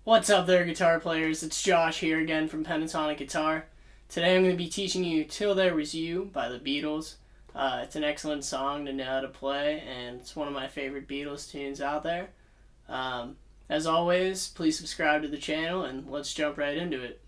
What's up there, guitar players? It's Josh here again from Pentatonic Guitar. Today I'm going to be teaching you Till There Was You by the Beatles. It's an excellent song to know how to play, and it's one of my favorite Beatles tunes out there. As always, please subscribe to the channel, and let's jump right into it.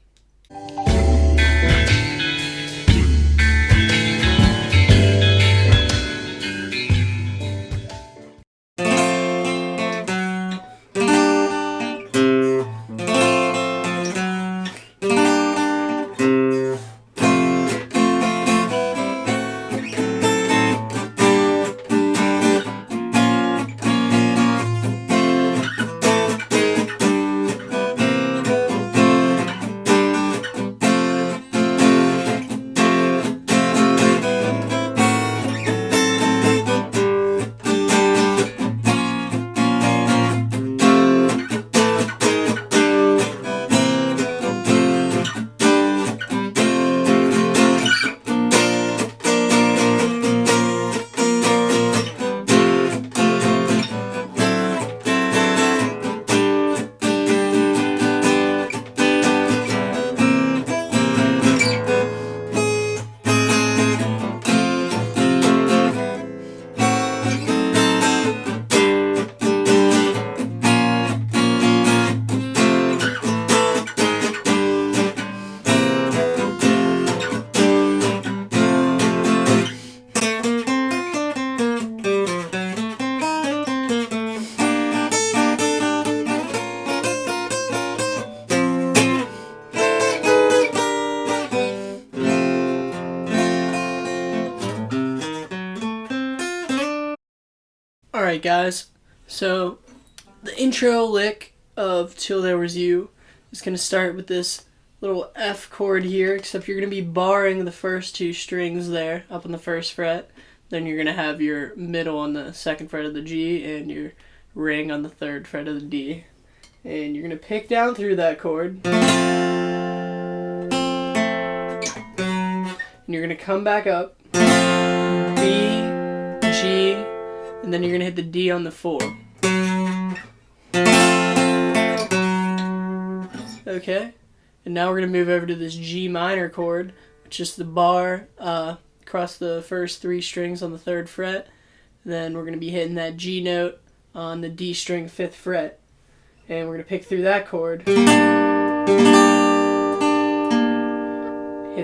Alright guys, so the intro lick of Till There Was You is going to start with this little F chord here, except you're going to be barring the first two strings there up on the first fret. Then you're going to have your middle on the second fret of the G and your ring on the third fret of the D. And you're going to pick down through that chord. And you're going to come back up, B, G, and then you're going to hit the D on the 4. Okay, and now we're going to move over to this G minor chord, which is the bar across the first three strings on the third fret. Then we're going to be hitting that G note on the D string 5th fret. And we're going to pick through that chord. Hit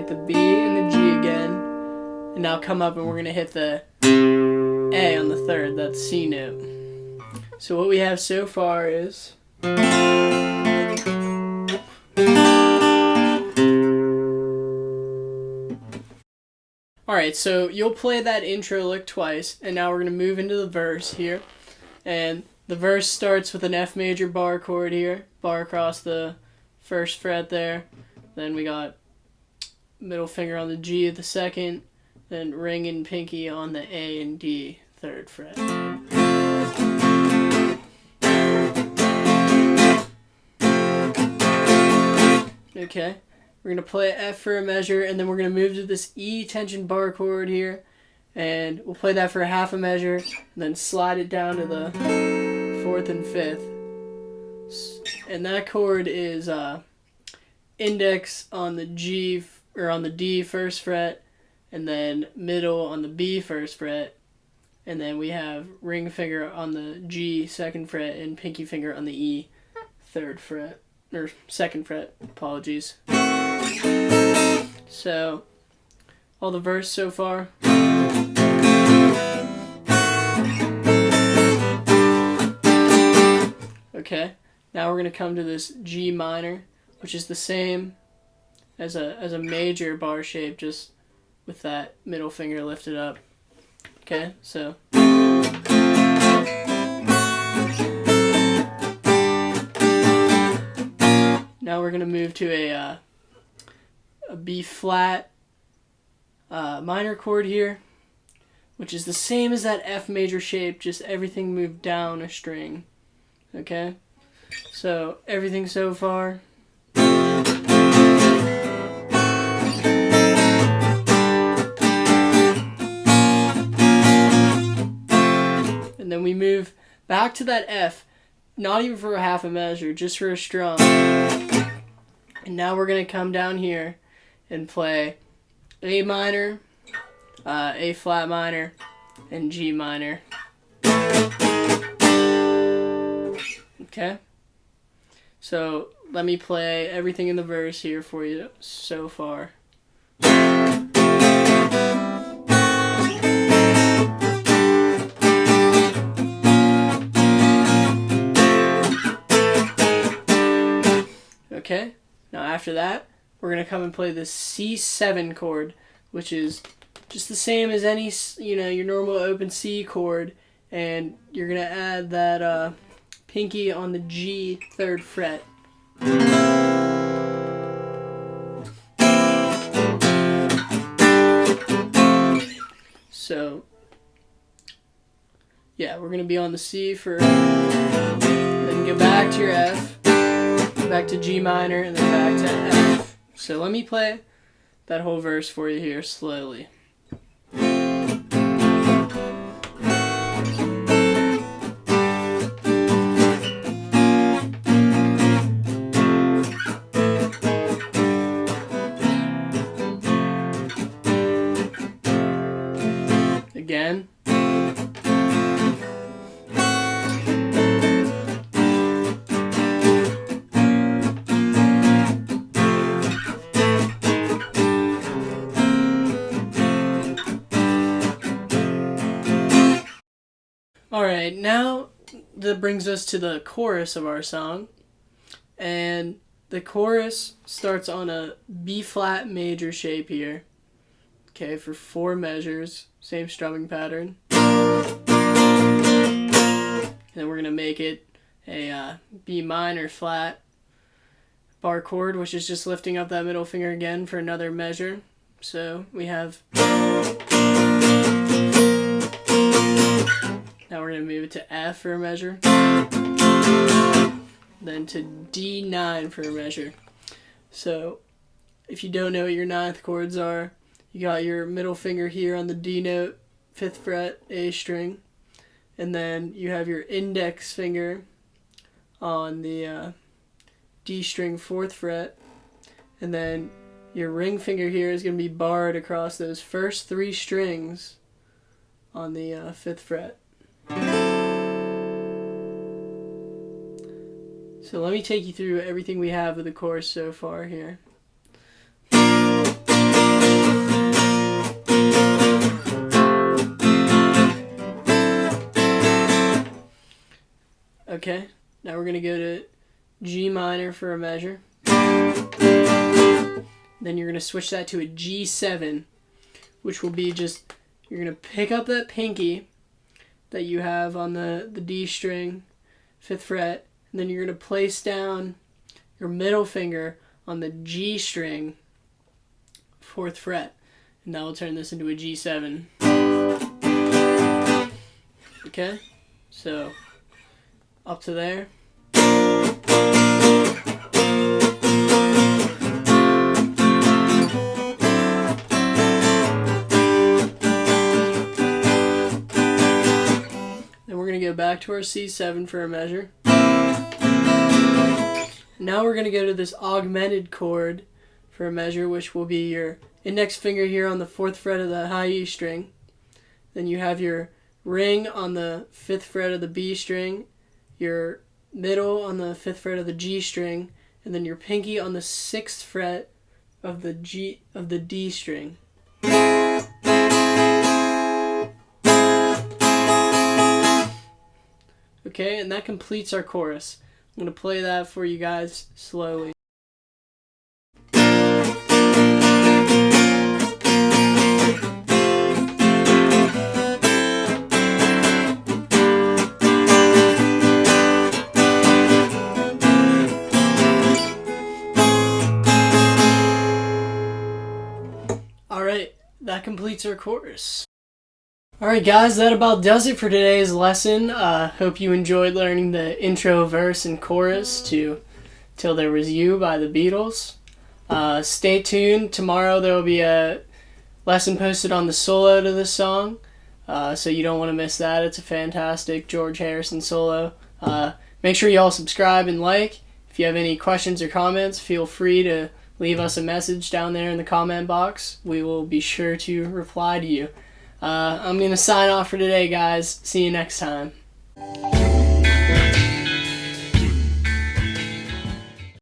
the B and the G again. And now come up and we're going to hit the A on the third, that's C note. So what we have so far is alright, so you'll play that intro lick twice, and now we're going to move into the verse here. And the verse starts with an F major bar chord here, bar across the first fret there. Then we got middle finger on the G at the second, then ring and pinky on the A and D 3rd fret. Okay, we're going to play F for a measure, and then we're going to move to this E tension bar chord here, and we'll play that for half a measure, and then slide it down to the 4th and 5th. And that chord is index on the G, or on the D 1st fret, and then middle on the B 1st fret, and then we have ring finger on the G 2nd fret and pinky finger on the E 3rd fret, or 2nd fret, apologies. So, all the verse so far. Okay, now we're going to come to this G minor, which is the same as a major bar shape, just with that middle finger lifted up. Okay, so now we're going to move to a B flat minor chord here, which is the same as that F major shape, just everything moved down a string. Okay, so everything so far. And then we move back to that F. not even for a half a measure, just for a strum. And now we're going to come down here and play A minor, A flat minor, and G minor. Okay? So let me play everything in the verse here for you so far. Okay, now after that, we're going to come and play the C7 chord, which is just the same as any, your normal open C chord, and you're going to add that pinky on the G 3rd fret. So, yeah, we're going to be on the C first, then go back to your F, back to G minor, and then back to F. So let me play that whole verse for you here slowly. Again. Alright, now that brings us to the chorus of our song. And the chorus starts on a B flat major shape here. Okay, for 4 measures, same strumming pattern. And then we're going to make it a B minor flat bar chord, which is just lifting up that middle finger again for another measure. So we have... Now we're going to move it to F for a measure. Then to D9 for a measure. So if you don't know what your 9th chords are, you got your middle finger here on the D note, 5th fret, A string. And then you have your index finger on the D string, 4th fret. And then your ring finger here is going to be barred across those first 3 strings on the 5th fret. So let me take you through everything we have with the chorus so far here. Okay, now we're going to go to G minor for a measure. Then you're going to switch that to a G7, which will be just, you're going to pick up that pinky that you have on the D string, 5th fret, and then you're going to place down your middle finger on the G string, 4th fret, and that will turn this into a G7. Okay, so up to there. Go back to our C7 for a measure. Now we're going to go to this augmented chord for a measure, which will be your index finger here on the 4th fret of the high E string. Then you have your ring on the 5th fret of the B string, your middle on the 5th fret of the G string, and then your pinky on the 6th fret of the D string. Okay, and that completes our chorus. I'm going to play that for you guys slowly. Alright, that completes our chorus. Alright guys, that about does it for today's lesson. Hope you enjoyed learning the intro, verse, and chorus to Till There Was You by the Beatles. Stay tuned. Tomorrow there will be a lesson posted on the solo to this song, so you don't want to miss that. It's a fantastic George Harrison solo. Make sure you all subscribe and like. If you have any questions or comments, feel free to leave us a message down there in the comment box. We will be sure to reply to you. I'm going to sign off for today, guys. See you next time.